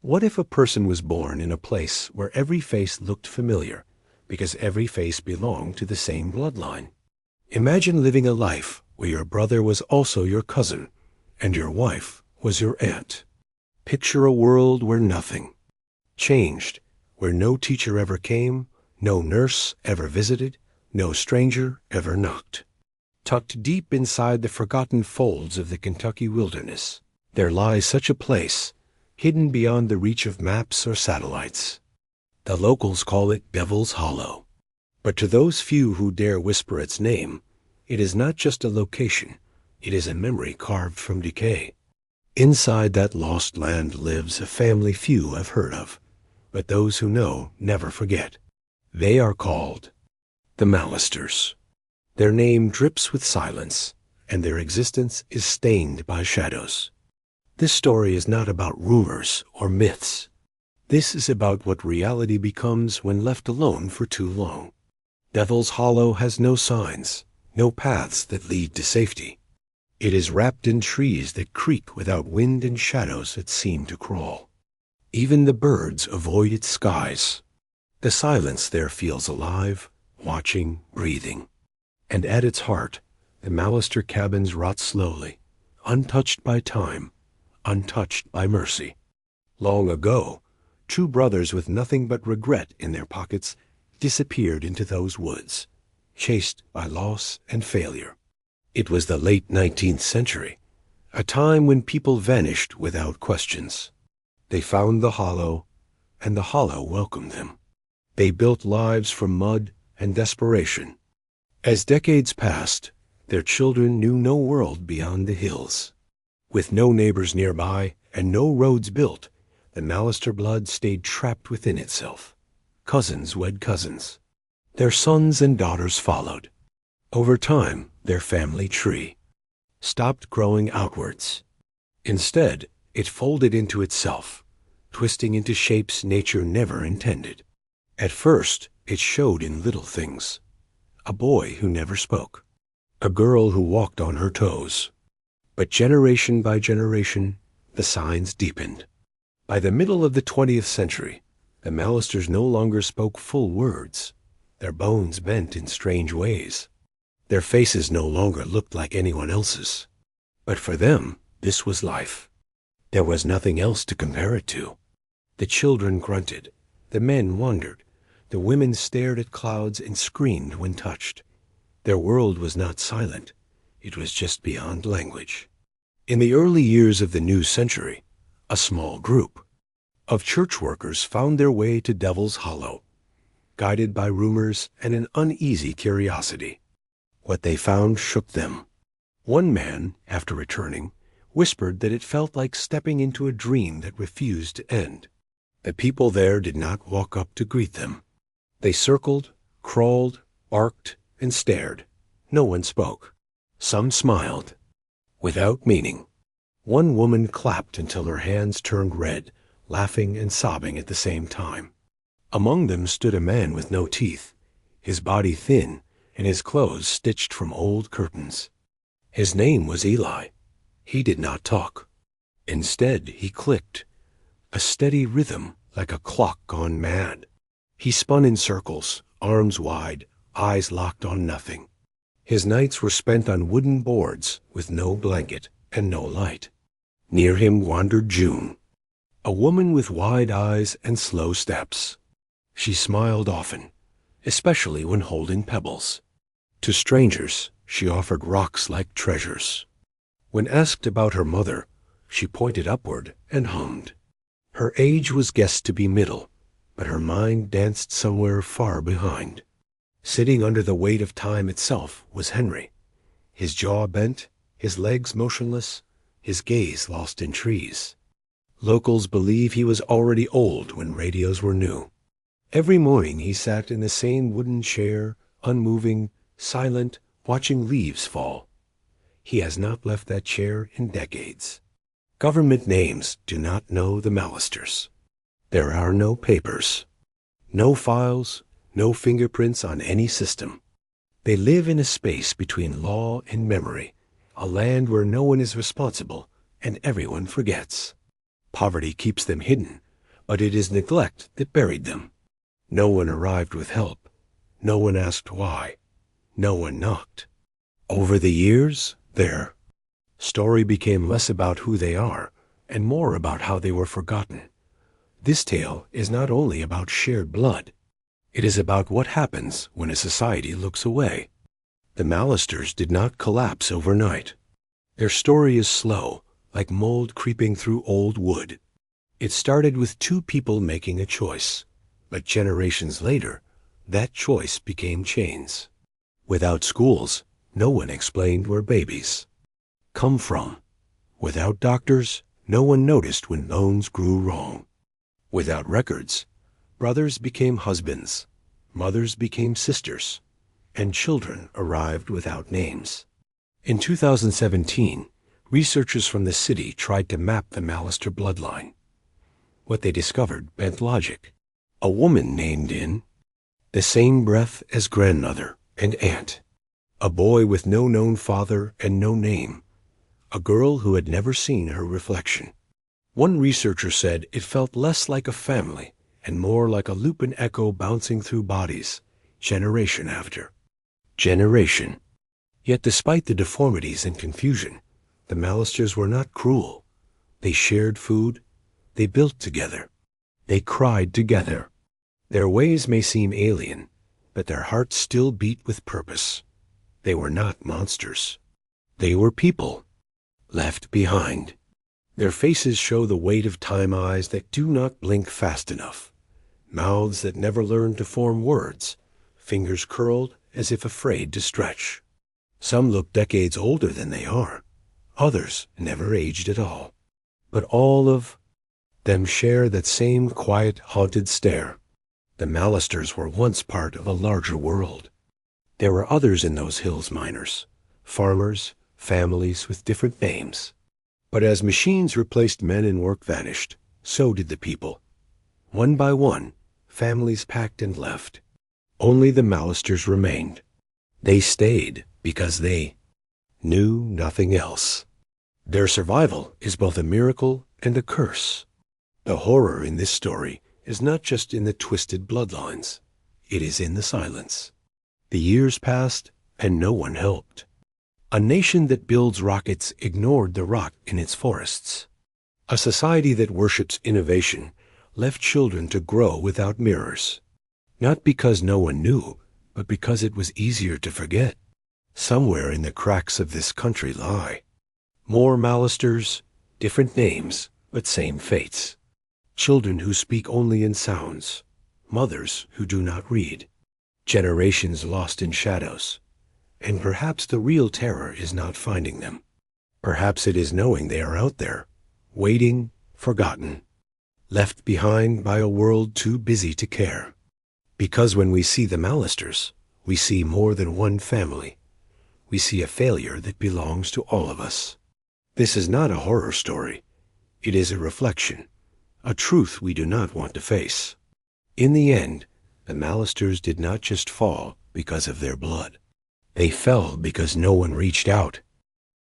What if a person was born in a place where every face looked familiar, because every face belonged to the same bloodline? Imagine living a life where your brother was also your cousin, and your wife was your aunt. Picture a world where nothing changed, where no teacher ever came, no nurse ever visited, no stranger ever knocked. Tucked deep inside the forgotten folds of the Kentucky wilderness, there lies such a place, hidden beyond the reach of maps or satellites. The locals call it Devil's Hollow. But to those few who dare whisper its name, it is not just a location, it is a memory carved from decay. Inside that lost land lives a family few have heard of, but those who know never forget. They are called the Mallisters. Their name drips with silence, and their existence is stained by shadows. This story is not about rumors or myths. This is about what reality becomes when left alone for too long. Devil's Hollow has no signs, no paths that lead to safety. It is wrapped in trees that creak without wind and shadows that seem to crawl. Even the birds avoid its skies. The silence there feels alive, watching, breathing. And at its heart, the Mallister cabins rot slowly, untouched by time, untouched by mercy. Long ago, two brothers with nothing but regret in their pockets disappeared into those woods, chased by loss and failure. It was the late 19th century, a time when people vanished without questions. They found the hollow, and the hollow welcomed them. They built lives from mud and desperation. As decades passed, their children knew no world beyond the hills. With no neighbors nearby and no roads built, the Mallister blood stayed trapped within itself. Cousins wed cousins. Their sons and daughters followed. Over time, their family tree stopped growing outwards. Instead, it folded into itself, twisting into shapes nature never intended. At first, it showed in little things. A boy who never spoke. A girl who walked on her toes. But generation by generation, the signs deepened. By the middle of the 20th century, the Mallisters no longer spoke full words. Their bones bent in strange ways. Their faces no longer looked like anyone else's. But for them, this was life. There was nothing else to compare it to. The children grunted. The men wondered. The women stared at clouds and screamed when touched. Their world was not silent. It was just beyond language. In the early years of the new century, a small group of church workers found their way to Devil's Hollow, guided by rumors and an uneasy curiosity. What they found shook them. One man, after returning, whispered that it felt like stepping into a dream that refused to end. The people there did not walk up to greet them. They circled, crawled, barked, and stared. No one spoke. Some smiled, without meaning. One woman clapped until her hands turned red, laughing and sobbing at the same time. Among them stood a man with no teeth, his body thin, and his clothes stitched from old curtains. His name was Eli. He did not talk. Instead, he clicked, a steady rhythm like a clock gone mad. He spun in circles, arms wide, eyes locked on nothing. His nights were spent on wooden boards with no blanket and no light. Near him wandered June, a woman with wide eyes and slow steps. She smiled often, especially when holding pebbles. To strangers, she offered rocks like treasures. When asked about her mother, she pointed upward and hummed. Her age was guessed to be middle, but her mind danced somewhere far behind. Sitting under the weight of time itself was Henry, his jaw bent, his legs motionless, his gaze lost in trees. Locals believe he was already old when radios were new. Every morning he sat in the same wooden chair, unmoving, silent, watching leaves fall. He has not left that chair in decades. Government names do not know the Mallisters. There are no papers, no files, no fingerprints on any system. They live in a space between law and memory, a land where no one is responsible and everyone forgets. Poverty keeps them hidden, But it is neglect that buried them. No one arrived with help. No one asked why. No one knocked. Over the years, their story became less about who they are and more about how they were forgotten. This tale is not only about shared blood. It is about what happens when a society looks away. The Mallisters did not collapse overnight. Their story is slow, like mold creeping through old wood. It started with two people making a choice, but generations later, that choice became chains. Without schools, no one explained where babies come from. Without doctors, no one noticed when loans grew wrong. Without records, brothers became husbands, mothers became sisters, and children arrived without names. In 2017, researchers from the city tried to map the Mallister bloodline. What they discovered bent logic. A woman named in the same breath as grandmother and aunt. A boy with no known father and no name. A girl who had never seen her reflection. One researcher said it felt less like a family and more like a looping echo bouncing through bodies, generation after generation. Yet despite the deformities and confusion, the Mallisters were not cruel. They shared food. They built together. They cried together. Their ways may seem alien, but their hearts still beat with purpose. They were not monsters. They were people, left behind. Their faces show the weight of time, eyes that do not blink fast enough, mouths that never learn to form words, fingers curled as if afraid to stretch. Some look decades older than they are. Others never aged at all. But all of them share that same quiet, haunted stare. The Mallisters were once part of a larger world. There were others in those hills, miners, farmers, families with different names. But as machines replaced men and work vanished, so did the people. One by one, families packed and left. Only the Mallisters remained. They stayed because they knew nothing else. Their survival is both a miracle and a curse. The horror in this story is not just in the twisted bloodlines. It is in the silence. The years passed and no one helped. A nation that builds rockets ignored the rock in its forests. A society that worships innovation left children to grow without mirrors. Not because no one knew, but because it was easier to forget. Somewhere in the cracks of this country lie more Mallisters, different names, but same fates. Children who speak only in sounds, mothers who do not read, generations lost in shadows. And perhaps the real terror is not finding them. Perhaps it is knowing they are out there, waiting, forgotten, left behind by a world too busy to care. Because when we see the Mallisters, we see more than one family. We see a failure that belongs to all of us. This is not a horror story. It is a reflection, a truth we do not want to face. In the end, the Mallisters did not just fall because of their blood. They fell because no one reached out.